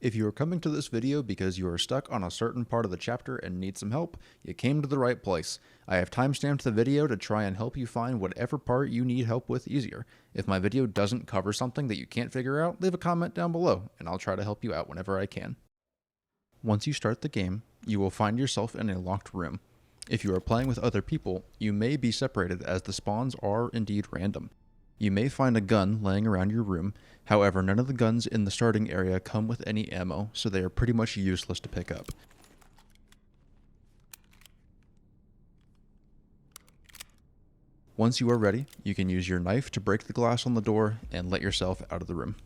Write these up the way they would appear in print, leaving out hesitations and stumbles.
If you are coming to this video because you are stuck on a certain part of the chapter and need some help, you came to the right place. I have timestamped the video to try and help you find whatever part you need help with easier. If my video doesn't cover something that you can't figure out, leave a comment down below, and I'll try to help you out whenever I can. Once you start the game, you will find yourself in a locked room. If you are playing with other people, you may be separated as the spawns are indeed random. You may find a gun laying around your room, however none of the guns in the starting area come with any ammo, so they are pretty much useless to pick up. Once you are ready, you can use your knife to break the glass on the door and let yourself out of the room.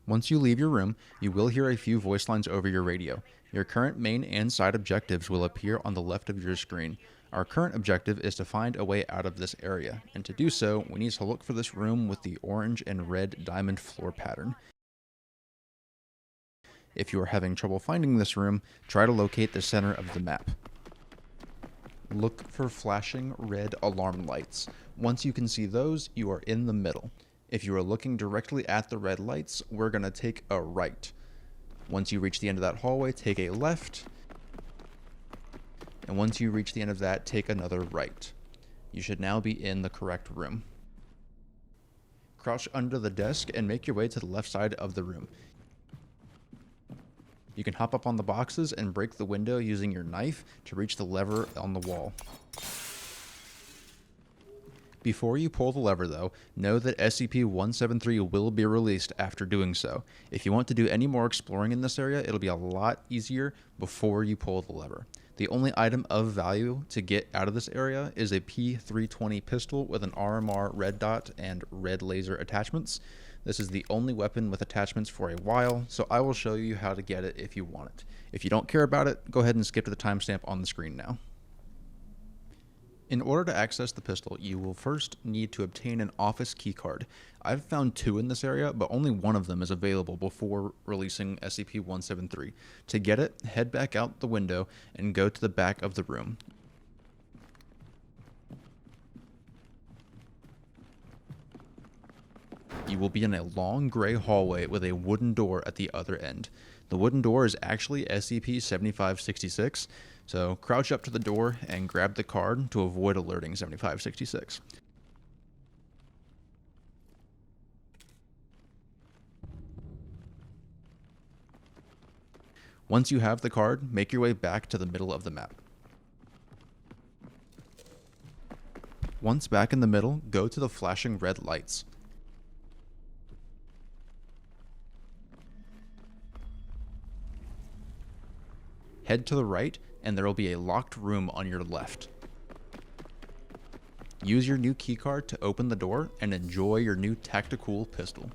Once you leave your room, you will hear a few voice lines over your radio. Your current main and side objectives will appear on the left of your screen. Our current objective is to find a way out of this area, and to do so, we need to look for this room with the orange and red diamond floor pattern. If you are having trouble finding this room, try to locate the center of the map. Look for flashing red alarm lights. Once you can see those, you are in the middle. If you are looking directly at the red lights, we're going to take a right. Once you reach the end of that hallway, take a left. And once you reach the end of that, take another right. You should now be in the correct room. Crouch under the desk and make your way to the left side of the room. You can hop up on the boxes and break the window using your knife to reach the lever on the wall. Before you pull the lever though, know that SCP-173 will be released after doing so. If you want to do any more exploring in this area, it'll be a lot easier before you pull the lever. The only item of value to get out of this area is a P320 pistol with an RMR red dot and red laser attachments. This is the only weapon with attachments for a while, so I will show you how to get it if you want it. If you don't care about it, go ahead and skip to the timestamp on the screen now. In order to access the pistol, you will first need to obtain an office keycard. I've found 2 in this area, but only one of them is available before releasing SCP-173. To get it, head back out the window and go to the back of the room. You will be in a long gray hallway with a wooden door at the other end. The wooden door is actually SCP-7566, so crouch up to the door and grab the card to avoid alerting 7566. Once you have the card, make your way back to the middle of the map. Once back in the middle, go to the flashing red lights. Head to the right, and there will be a locked room on your left. Use your new keycard to open the door and enjoy your new tactical pistol.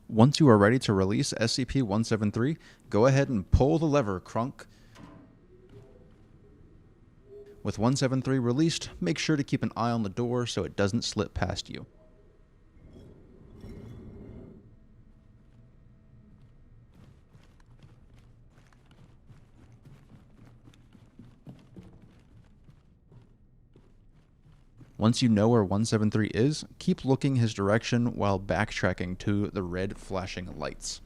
Once you are ready to release SCP-173, go ahead and pull the lever, Crunk. With 173 released, make sure to keep an eye on the door so it doesn't slip past you. Once you know where 173 is, keep looking his direction while backtracking to the red flashing lights.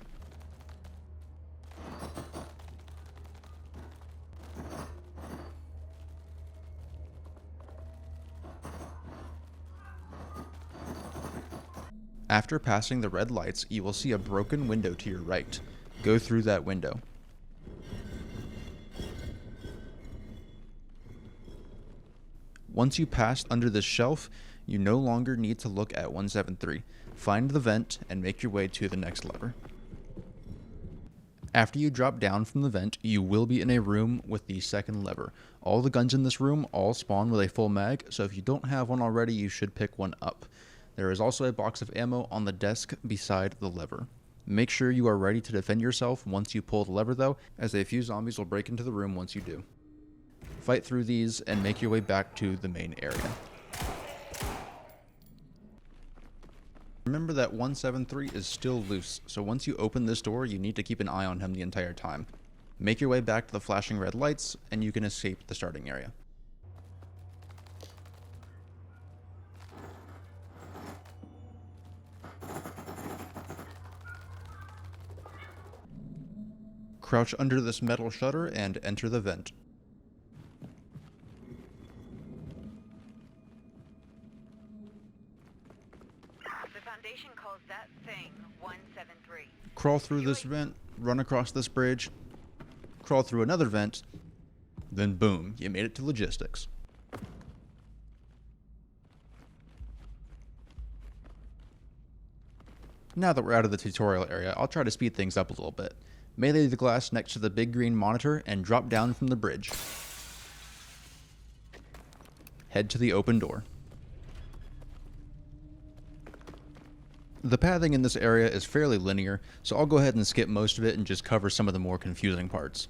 After passing the red lights, you will see a broken window to your right. Go through that window. Once you pass under this shelf, you no longer need to look at 173. Find the vent and make your way to the next lever. After you drop down from the vent, you will be in a room with the second lever. All the guns in this room all spawn with a full mag, so if you don't have one already, you should pick one up. There is also a box of ammo on the desk beside the lever. Make sure you are ready to defend yourself once you pull the lever though, as a few zombies will break into the room once you do. Fight through these and make your way back to the main area. Remember that 173 is still loose, so once you open this door, you need to keep an eye on him the entire time. Make your way back to the flashing red lights, and you can escape the starting area. Crouch under this metal shutter and enter the vent. The Foundation calls that thing 173. Crawl through this vent, run across this bridge, crawl through another vent, then boom, you made it to logistics. Now that we're out of the tutorial area, I'll try to speed things up a little bit. Melee the glass next to the big green monitor and drop down from the bridge. Head to the open door. The pathing in this area is fairly linear, so I'll go ahead and skip most of it and just cover some of the more confusing parts.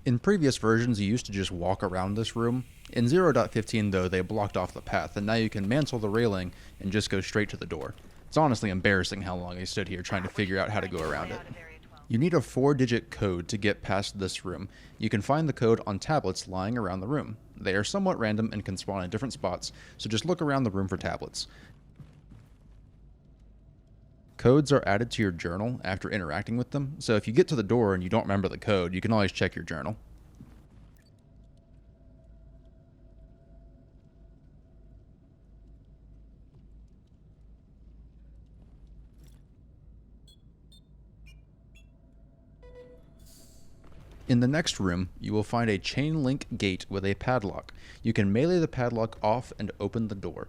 In previous versions, you used to just walk around this room. In 0.15 though, they blocked off the path, and now you can mantle the railing and just go straight to the door. It's honestly embarrassing how long I stood here trying to figure out how to go around it. You need a 4-digit code to get past this room. You can find the code on tablets lying around the room. They are somewhat random and can spawn in different spots, so just look around the room for tablets. Codes are added to your journal after interacting with them, so if you get to the door and you don't remember the code, you can always check your journal. In the next room, you will find a chain link gate with a padlock. You can melee the padlock off and open the door.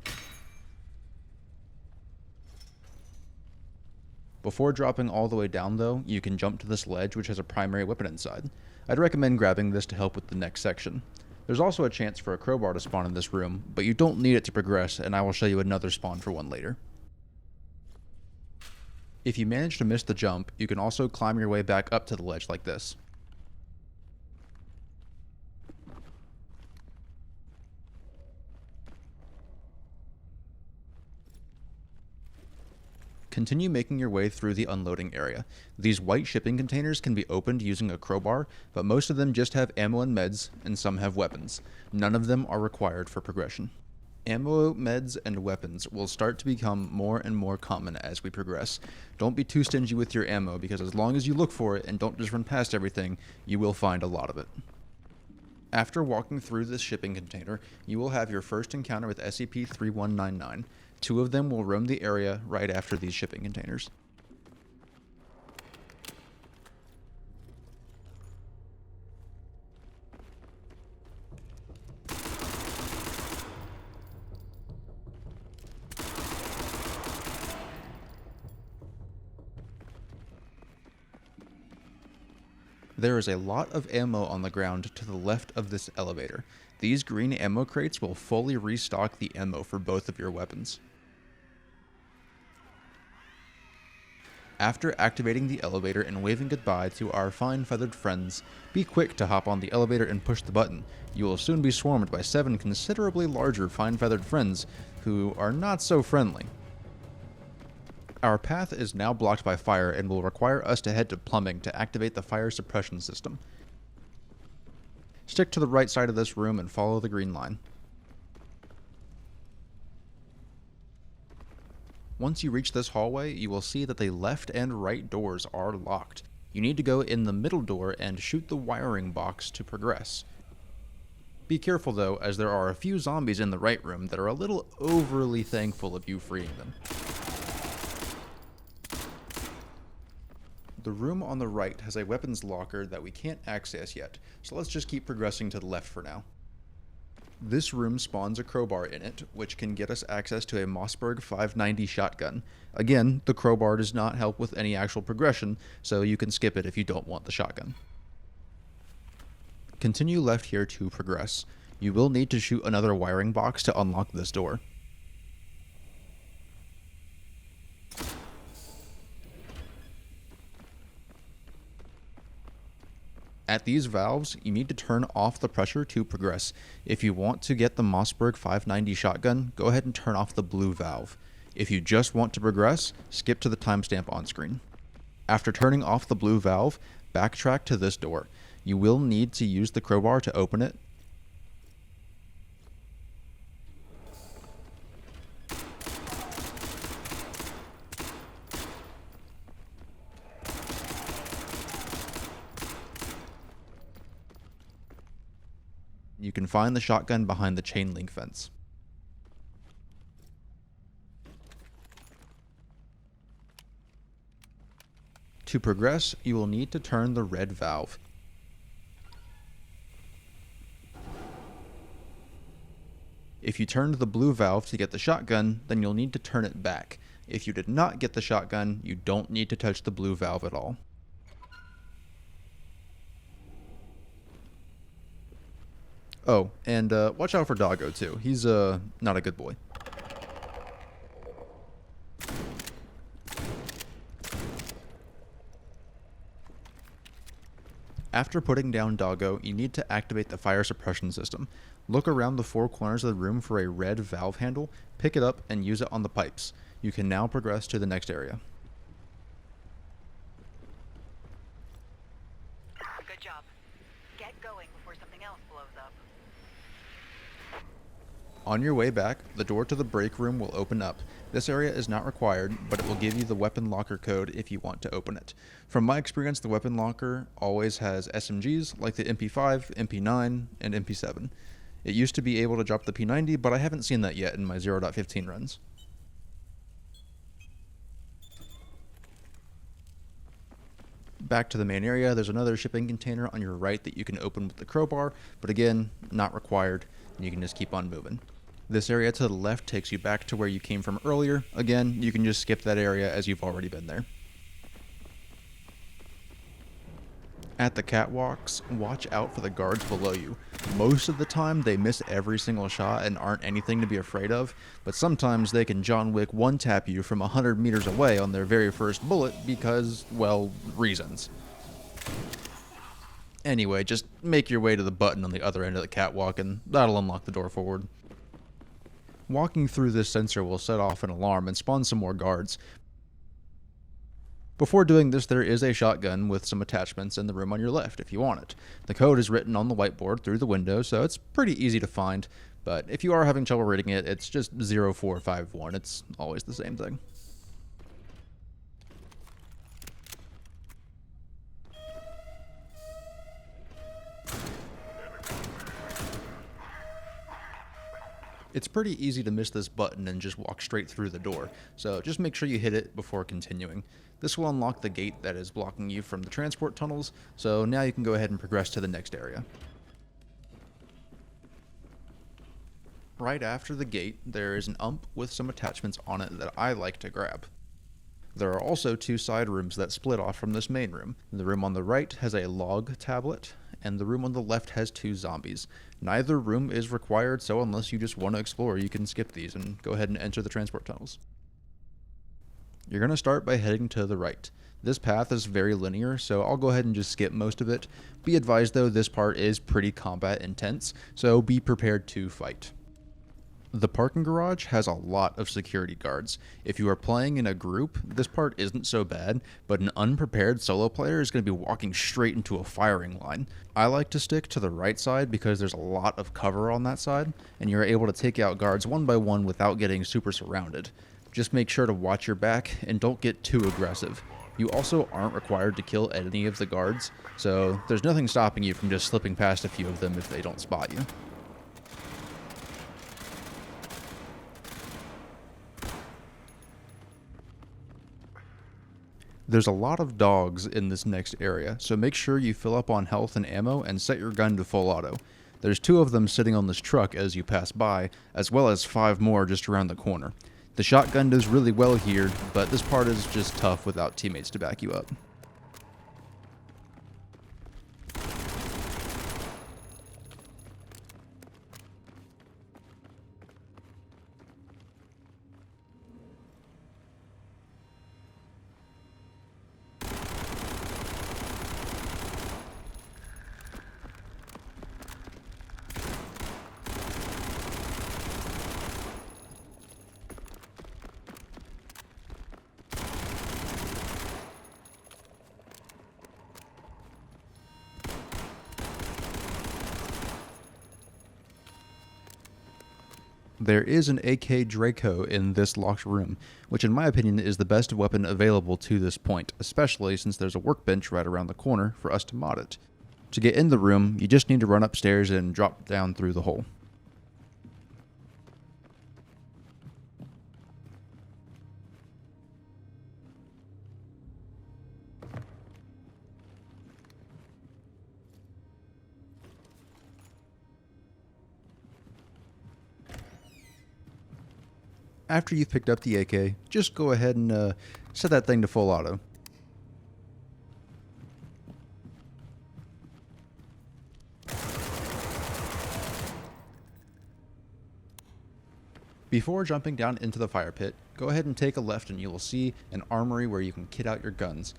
Before dropping all the way down though, you can jump to this ledge which has a primary weapon inside. I'd recommend grabbing this to help with the next section. There's also a chance for a crowbar to spawn in this room, but you don't need it to progress, and I will show you another spawn for one later. If you manage to miss the jump, you can also climb your way back up to the ledge like this. Continue making your way through the unloading area. These white shipping containers can be opened using a crowbar, but most of them just have ammo and meds, and some have weapons. None of them are required for progression. Ammo, meds, and weapons will start to become more and more common as we progress. Don't be too stingy with your ammo, because as long as you look for it and don't just run past everything, you will find a lot of it. After walking through this shipping container, you will have your first encounter with SCP-3199. 2 of them will roam the area right after these shipping containers. There is a lot of ammo on the ground to the left of this elevator. These green ammo crates will fully restock the ammo for both of your weapons. After activating the elevator and waving goodbye to our fine feathered friends, be quick to hop on the elevator and push the button. You will soon be swarmed by 7 considerably larger fine feathered friends who are not so friendly. Our path is now blocked by fire and will require us to head to plumbing to activate the fire suppression system. Stick to the right side of this room and follow the green line. Once you reach this hallway, you will see that the left and right doors are locked. You need to go in the middle door and shoot the wiring box to progress. Be careful though, as there are a few zombies in the right room that are a little overly thankful of you freeing them. The room on the right has a weapons locker that we can't access yet, so let's just keep progressing to the left for now. This room spawns a crowbar in it, which can get us access to a Mossberg 590 shotgun. Again, the crowbar does not help with any actual progression, so you can skip it if you don't want the shotgun. Continue left here to progress. You will need to shoot another wiring box to unlock this door. At these valves, you need to turn off the pressure to progress. If you want to get the Mossberg 590 shotgun, go ahead and turn off the blue valve. If you just want to progress, skip to the timestamp on screen. After turning off the blue valve, backtrack to this door. You will need to use the crowbar to open it. You can find the shotgun behind the chain link fence. To progress, you will need to turn the red valve. If you turned the blue valve to get the shotgun, then you'll need to turn it back. If you did not get the shotgun, you don't need to touch the blue valve at all. Oh, and watch out for Doggo too. He's not a good boy. After putting down Doggo, you need to activate the fire suppression system. Look around the four corners of the room for a red valve handle, pick it up, and use it on the pipes. You can now progress to the next area. Good job. Get going before something else blows up. On your way back, the door to the break room will open up. This area is not required, but it will give you the weapon locker code if you want to open it. From my experience, the weapon locker always has SMGs like the MP5, MP9, and MP7. It used to be able to drop the P90, but I haven't seen that yet in my 0.15 runs. Back to the main area, there's another shipping container on your right that you can open with the crowbar, but again, not required, and you can just keep on moving. This area to the left takes you back to where you came from earlier. Again, you can just skip that area as you've already been there. At the catwalks, watch out for the guards below you. Most of the time, they miss every single shot and aren't anything to be afraid of, but sometimes they can John Wick one-tap you from 100 meters away on their very first bullet because, well, reasons. Anyway, just make your way to the button on the other end of the catwalk and that'll unlock the door forward. Walking through this sensor will set off an alarm and spawn some more guards. Before doing this, there is a shotgun with some attachments in the room on your left if you want it. The code is written on the whiteboard through the window, so it's pretty easy to find, but if you are having trouble reading it, it's just 0451. It's always the same thing. It's pretty easy to miss this button and just walk straight through the door, so just make sure you hit it before continuing. This will unlock the gate that is blocking you from the transport tunnels, so now you can go ahead and progress to the next area. Right after the gate, there is an ump with some attachments on it that I like to grab. There are also two side rooms that split off from this main room. The room on the right has a log tablet, and the room on the left has two zombies. Neither room is required, so unless you just want to explore, you can skip these and go ahead and enter the transport tunnels. You're going to start by heading to the right. This path is very linear, so I'll go ahead and just skip most of it. Be advised though, this part is pretty combat intense, so be prepared to fight. The parking garage has a lot of security guards. If you are playing in a group, this part isn't so bad, but an unprepared solo player is going to be walking straight into a firing line. I like to stick to the right side because there's a lot of cover on that side, and you're able to take out guards one by one without getting super surrounded. Just make sure to watch your back and don't get too aggressive. You also aren't required to kill any of the guards, so there's nothing stopping you from just slipping past a few of them if they don't spot you. There's a lot of dogs in this next area, so make sure you fill up on health and ammo and set your gun to full auto. There's 2 of them sitting on this truck as you pass by, as well as 5 more just around the corner. The shotgun does really well here, but this part is just tough without teammates to back you up. There is an AK Draco in this locked room, which in my opinion is the best weapon available to this point, especially since there's a workbench right around the corner for us to mod it. To get in the room, you just need to run upstairs and drop down through the hole. After you've picked up the AK, just go ahead and set that thing to full auto. Before jumping down into the fire pit, go ahead and take a left and you will see an armory where you can kit out your guns.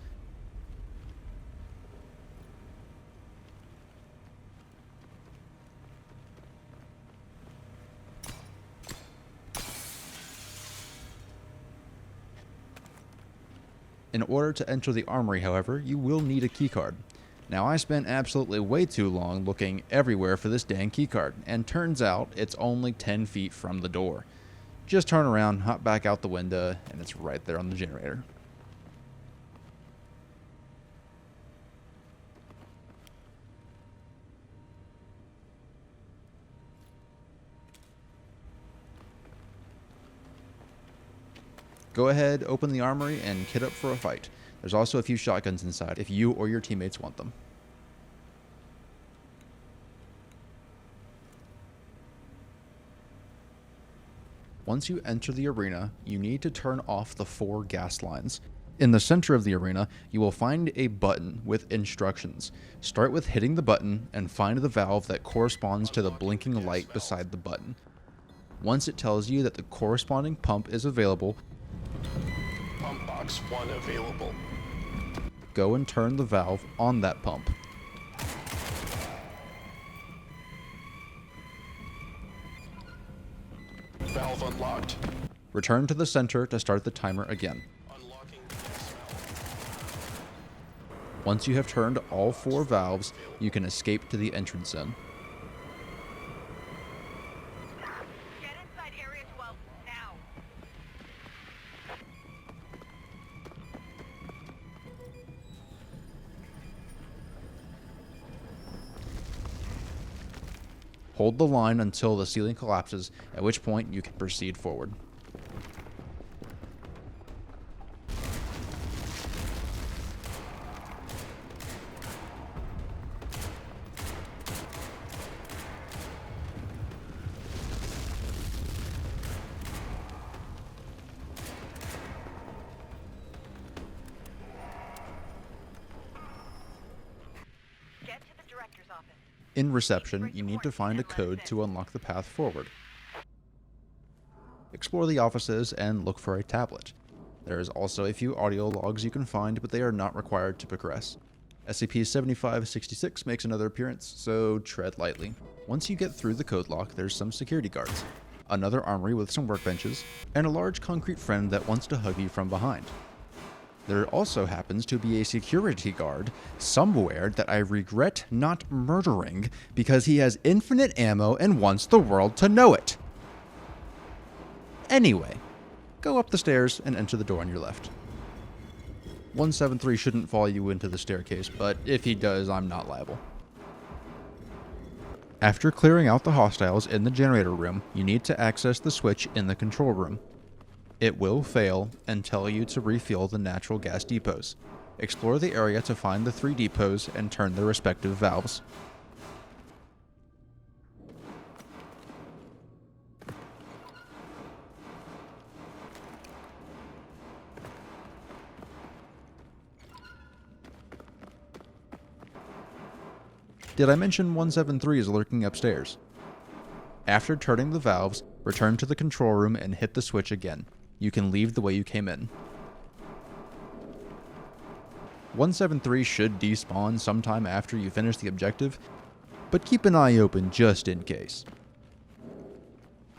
In order to enter the armory, however, you will need a keycard. Now, I spent absolutely way too long looking everywhere for this dang keycard, and turns out it's only 10 feet from the door. Just turn around, hop back out the window, and it's right there on the generator. Go ahead, open the armory, and kit up for a fight. There's also a few shotguns inside if you or your teammates want them. Once you enter the arena, you need to turn off the 4 gas lines. In the center of the arena, you will find a button with instructions. Start with hitting the button and find the valve that corresponds to the blinking light beside the button. Once it tells you that the corresponding pump is available, Pump box 1 available. go and turn the valve on that pump. Valve unlocked. Return to the center to start the timer again. Unlocking gas valve. Once you have turned all 4 valves, you can escape to the entrance in. Get inside Area 12 now. Hold the line until the ceiling collapses, at which point you can proceed forward. Get to the director's office. In reception, you need to find a code to unlock the path forward. Explore the offices and look for a tablet. There is also a few audio logs you can find, but they are not required to progress. SCP-7566 makes another appearance, so tread lightly. Once you get through the code lock, there's some security guards, another armory with some workbenches, and a large concrete friend that wants to hug you from behind. There also happens to be a security guard somewhere that I regret not murdering because he has infinite ammo and wants the world to know it. Anyway, go up the stairs and enter the door on your left. 173 shouldn't follow you into the staircase, but if he does, I'm not liable. After clearing out the hostiles in the generator room, you need to access the switch in the control room. It will fail and tell you to refuel the natural gas depots. Explore the area to find the 3 depots and turn their respective valves. Did I mention 173 is lurking upstairs? After turning the valves, return to the control room and hit the switch again. You can leave the way you came in. 173 should despawn sometime after you finish the objective, but keep an eye open just in case.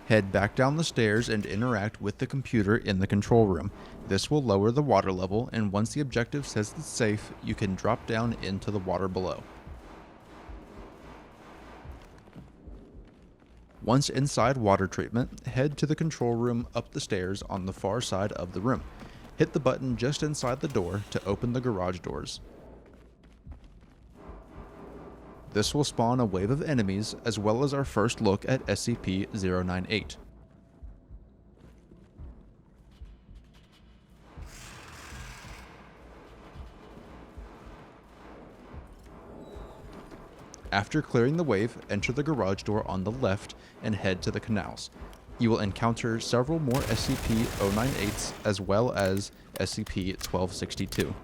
Head back down the stairs and interact with the computer in the control room. This will lower the water level, and once the objective says it's safe, you can drop down into the water below. Once inside water treatment, head to the control room up the stairs on the far side of the room. Hit the button just inside the door to open the garage doors. This will spawn a wave of enemies, as well as our first look at SCP-098. After clearing the wave, enter the garage door on the left and head to the canals. You will encounter several more SCP-098s as well as SCP-1262.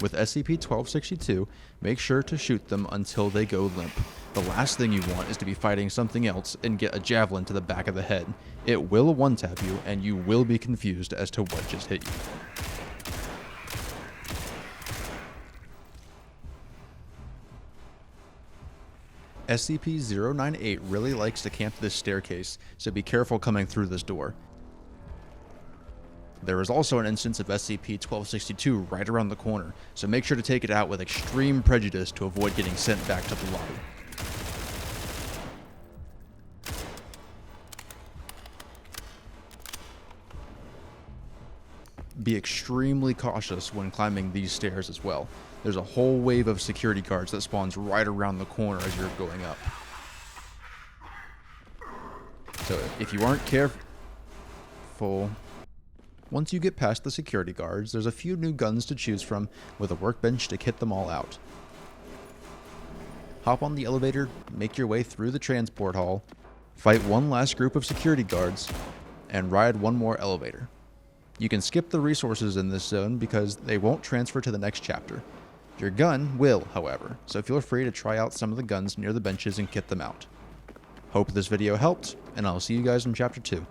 With SCP-1262, make sure to shoot them until they go limp. The last thing you want is to be fighting something else and get a javelin to the back of the head. It will one-tap you, and you will be confused as to what just hit you. SCP-098 really likes to camp this staircase, so be careful coming through this door. There is also an instance of SCP-1262 right around the corner, so make sure to take it out with extreme prejudice to avoid getting sent back to the lobby. Be extremely cautious when climbing these stairs as well. There's a whole wave of security guards that spawns right around the corner as you're going up. So if you aren't careful, once you get past the security guards, there's a few new guns to choose from with a workbench to kit them all out. Hop on the elevator, make your way through the transport hall, fight one last group of security guards, and ride one more elevator. You can skip the resources in this zone because they won't transfer to the next chapter. Your gun will, however, so feel free to try out some of the guns near the benches and kit them out. Hope this video helped, and I'll see you guys in Chapter 2.